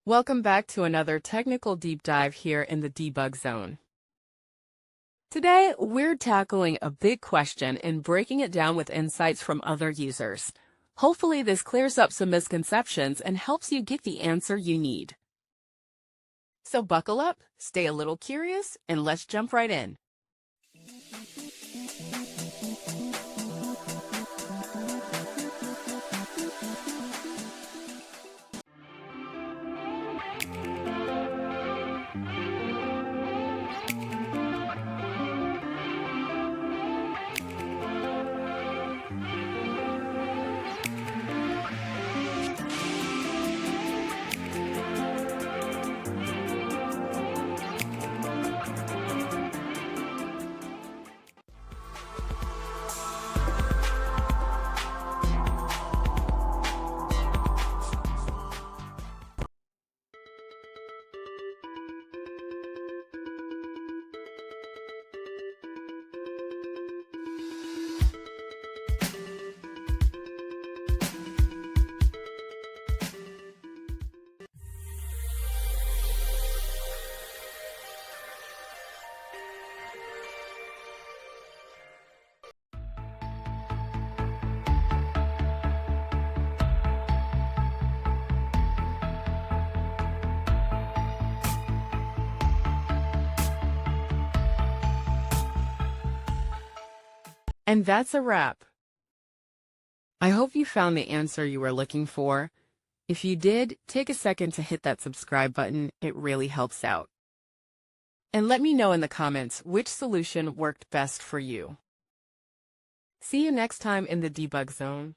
Welcome back to another technical deep dive here in the debug zone. Today, we're tackling a big question and breaking it down with insights from other users. Hopefully, this clears up some misconceptions and helps you get the answer you need. So buckle up, stay a little curious, and let's jump right in. And that's a wrap. I hope you found the answer you were looking for. If you did, take a second to hit that subscribe button. It really helps out. And let me know in the comments which solution worked best for you. See you next time in the debug zone.